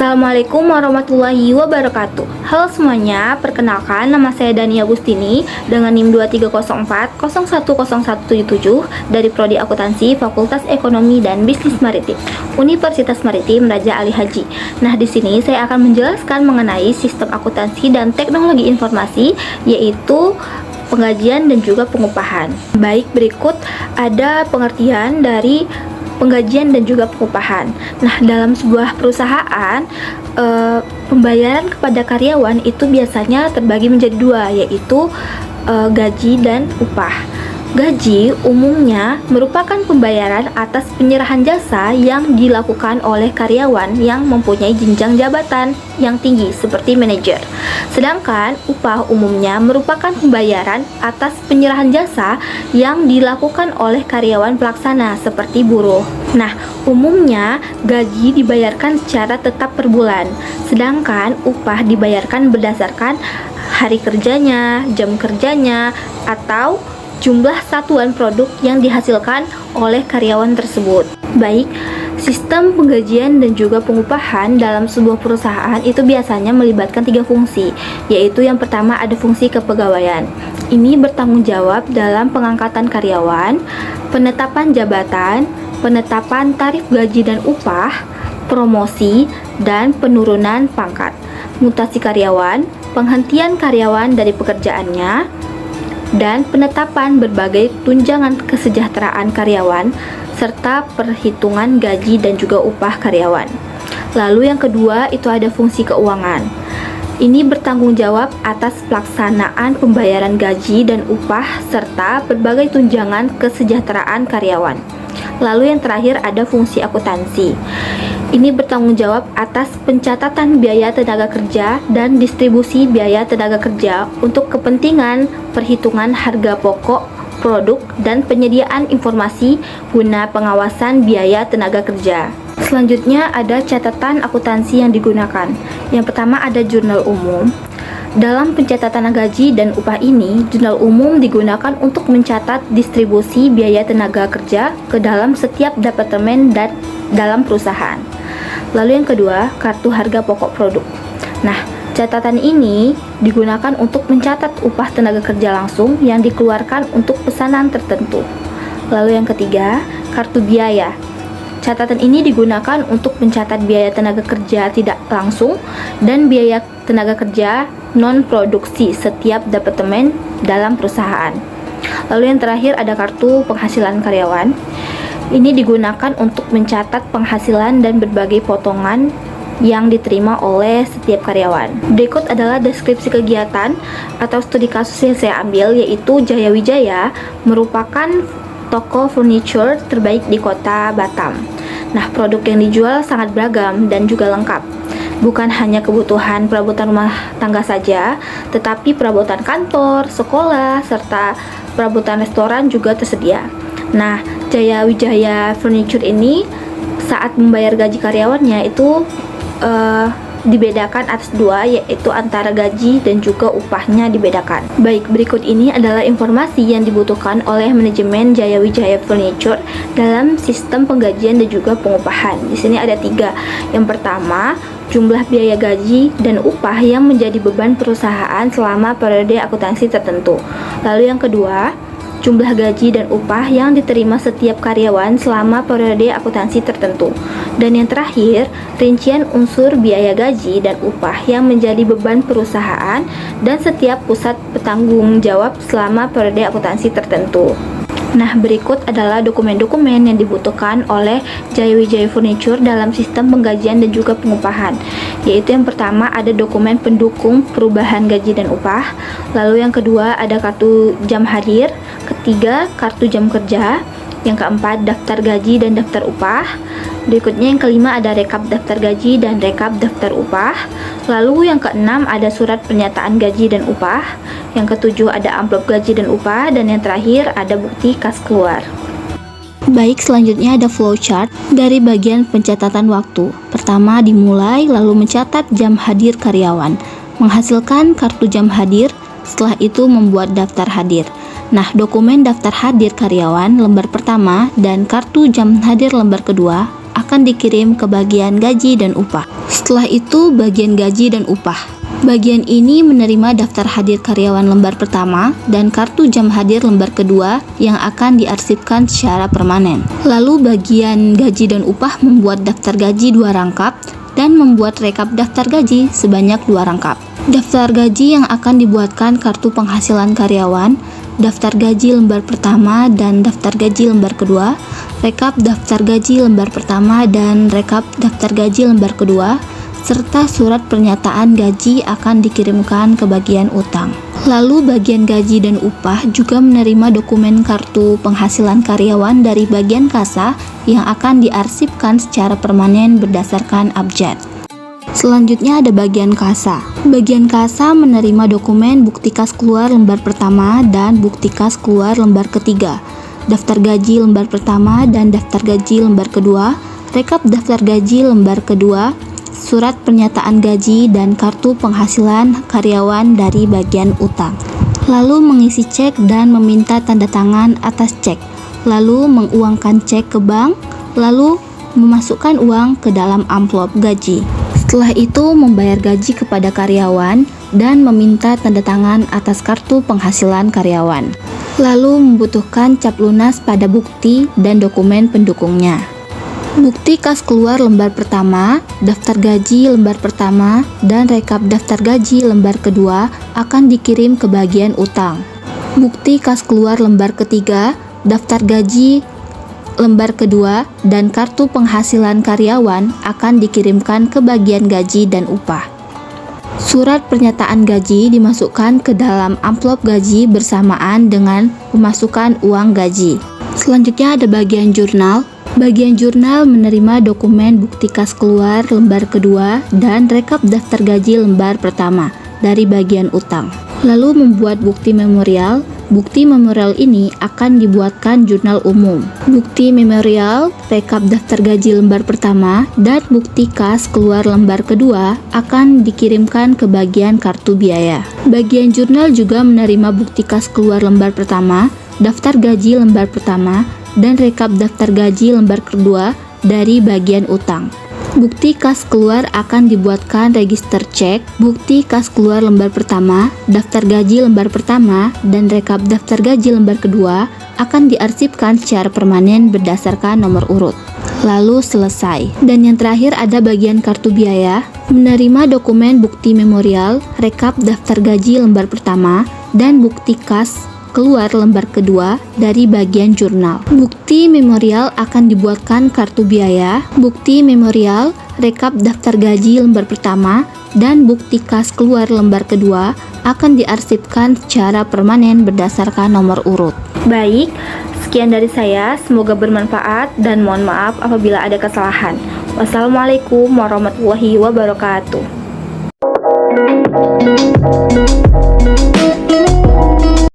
Assalamualaikum warahmatullahi wabarakatuh. Halo semuanya, perkenalkan nama saya Dani Agustini dengan NIM 2304010177 dari Prodi Akuntansi Fakultas Ekonomi dan Bisnis Maritim Universitas Maritim Raja Ali Haji. Nah, di sini saya akan menjelaskan mengenai sistem akuntansi dan teknologi informasi, yaitu penggajian dan juga pengupahan. Baik, berikut ada pengertian dari penggajian dan juga pengupahan. Nah, dalam sebuah perusahaan, pembayaran kepada karyawan itu biasanya terbagi menjadi dua, yaitu gaji dan upah. Gaji umumnya merupakan pembayaran atas penyerahan jasa yang dilakukan oleh karyawan yang mempunyai jenjang jabatan yang tinggi seperti manajer. Sedangkan upah umumnya merupakan pembayaran atas penyerahan jasa yang dilakukan oleh karyawan pelaksana seperti buruh. Nah, umumnya gaji dibayarkan secara tetap per bulan, sedangkan upah dibayarkan berdasarkan hari kerjanya, jam kerjanya, atau jumlah satuan produk yang dihasilkan oleh karyawan tersebut. Baik, sistem penggajian dan juga pengupahan dalam sebuah perusahaan itu biasanya melibatkan 3 fungsi, yaitu yang pertama ada fungsi kepegawaian. Ini bertanggung jawab dalam pengangkatan karyawan, penetapan jabatan, penetapan tarif gaji dan upah, promosi, dan penurunan pangkat, mutasi karyawan, penghentian karyawan dari pekerjaannya, dan penetapan berbagai tunjangan kesejahteraan karyawan serta perhitungan gaji dan juga upah karyawan. Lalu yang kedua itu ada fungsi keuangan. Ini bertanggung jawab atas pelaksanaan pembayaran gaji dan upah serta berbagai tunjangan kesejahteraan karyawan. Lalu yang terakhir ada fungsi akuntansi. Ini bertanggung jawab atas pencatatan biaya tenaga kerja dan distribusi biaya tenaga kerja untuk kepentingan perhitungan harga pokok produk dan penyediaan informasi guna pengawasan biaya tenaga kerja. Selanjutnya ada catatan akuntansi yang digunakan. Yang pertama ada jurnal umum. Dalam pencatatan gaji dan upah ini, jurnal umum digunakan untuk mencatat distribusi biaya tenaga kerja ke dalam setiap departemen dan dalam perusahaan. Lalu yang kedua, kartu harga pokok produk. Nah, catatan ini digunakan untuk mencatat upah tenaga kerja langsung yang dikeluarkan untuk pesanan tertentu. Lalu yang ketiga, kartu biaya. Catatan ini digunakan untuk mencatat biaya tenaga kerja tidak langsung dan biaya tenaga kerja non-produksi setiap departemen dalam perusahaan. Lalu yang terakhir ada kartu penghasilan karyawan. Ini digunakan untuk mencatat penghasilan dan berbagai potongan yang diterima oleh setiap karyawan. Berikut adalah deskripsi kegiatan atau studi kasus yang saya ambil, yaitu Jaya Wijaya merupakan toko furniture terbaik di kota Batam. Nah, produk yang dijual sangat beragam dan juga lengkap. Bukan hanya kebutuhan perabotan rumah tangga saja, tetapi perabotan kantor, sekolah, serta perabotan restoran juga tersedia. Nah, Jaya Wijaya Furniture ini saat membayar gaji karyawannya itu dibedakan atas dua, yaitu antara gaji dan juga upahnya dibedakan. Baik, berikut ini adalah informasi yang dibutuhkan oleh manajemen Jaya Wijaya Furniture dalam sistem penggajian dan juga pengupahan. Di sini ada 3. Yang pertama, jumlah biaya gaji dan upah yang menjadi beban perusahaan selama periode akuntansi tertentu. Lalu yang kedua, jumlah gaji dan upah yang diterima setiap karyawan selama periode akuntansi tertentu. Dan yang terakhir, rincian unsur biaya gaji dan upah yang menjadi beban perusahaan dan setiap pusat bertanggung jawab selama periode akuntansi tertentu. Nah, berikut adalah dokumen-dokumen yang dibutuhkan oleh Jaya Wijaya Furniture dalam sistem penggajian dan juga pengupahan. Yaitu yang pertama ada dokumen pendukung perubahan gaji dan upah. Lalu yang kedua ada kartu jam hadir. Ketiga, kartu jam kerja. Yang keempat, daftar gaji dan daftar upah. Berikutnya yang kelima ada rekap daftar gaji dan rekap daftar upah. Lalu yang keenam ada surat pernyataan gaji dan upah. Yang ketujuh ada amplop gaji dan upah. Dan yang terakhir ada bukti kas keluar. Baik, selanjutnya ada flowchart dari bagian pencatatan waktu. Pertama, dimulai lalu mencatat jam hadir karyawan, menghasilkan kartu jam hadir, setelah itu membuat daftar hadir. Nah, dokumen daftar hadir karyawan lembar pertama dan kartu jam hadir lembar kedua akan dikirim ke bagian gaji dan upah. Setelah itu, bagian gaji dan upah. Bagian ini menerima daftar hadir karyawan lembar pertama dan kartu jam hadir lembar kedua yang akan diarsipkan secara permanen. Lalu bagian gaji dan upah membuat daftar gaji 2 rangkap dan membuat rekap daftar gaji sebanyak 2 rangkap. Daftar gaji yang akan dibuatkan kartu penghasilan karyawan, daftar gaji lembar pertama dan daftar gaji lembar kedua, rekap daftar gaji lembar pertama dan rekap daftar gaji lembar kedua, serta surat pernyataan gaji akan dikirimkan ke bagian utang. Lalu bagian gaji dan upah juga menerima dokumen kartu penghasilan karyawan dari bagian kasa yang akan diarsipkan secara permanen berdasarkan abjad. Selanjutnya ada bagian kasa. Bagian kasa menerima dokumen bukti kas keluar lembar pertama dan bukti kas keluar lembar ketiga, daftar gaji lembar pertama dan daftar gaji lembar kedua, rekap daftar gaji lembar kedua, surat pernyataan gaji dan kartu penghasilan karyawan dari bagian utang. Lalu mengisi cek dan meminta tanda tangan atas cek. Lalu menguangkan cek ke bank, lalu memasukkan uang ke dalam amplop gaji. Setelah itu membayar gaji kepada karyawan dan meminta tanda tangan atas kartu penghasilan karyawan. Lalu membutuhkan cap lunas pada bukti dan dokumen pendukungnya. Bukti kas keluar lembar pertama, daftar gaji lembar pertama, dan rekap daftar gaji lembar kedua akan dikirim ke bagian utang. Bukti kas keluar lembar ketiga, daftar gaji lembar kedua, dan kartu penghasilan karyawan akan dikirimkan ke bagian gaji dan upah. Surat pernyataan gaji dimasukkan ke dalam amplop gaji bersamaan dengan pemasukan uang gaji. Selanjutnya ada bagian jurnal. Bagian jurnal menerima dokumen bukti kas keluar lembar kedua dan rekap daftar gaji lembar pertama dari bagian utang. Lalu membuat bukti memorial. Bukti memorial ini akan dibuatkan jurnal umum. Bukti memorial, rekap daftar gaji lembar pertama, dan bukti kas keluar lembar kedua akan dikirimkan ke bagian kartu biaya. Bagian jurnal juga menerima bukti kas keluar lembar pertama, daftar gaji lembar pertama, dan rekap daftar gaji lembar kedua dari bagian utang. Bukti kas keluar akan dibuatkan register cek, bukti kas keluar lembar pertama, daftar gaji lembar pertama, dan rekap daftar gaji lembar kedua akan diarsipkan secara permanen berdasarkan nomor urut. Lalu selesai. Dan yang terakhir ada bagian kartu biaya, menerima dokumen bukti memorial, rekap daftar gaji lembar pertama, dan bukti kas keluar lembar kedua dari bagian jurnal. Bukti memorial akan dibuatkan kartu biaya, bukti memorial, rekap daftar gaji lembar pertama, dan bukti kas keluar lembar kedua akan diarsipkan secara permanen berdasarkan nomor urut. Baik, sekian dari saya, semoga bermanfaat dan mohon maaf apabila ada kesalahan. Wassalamualaikum warahmatullahi wabarakatuh.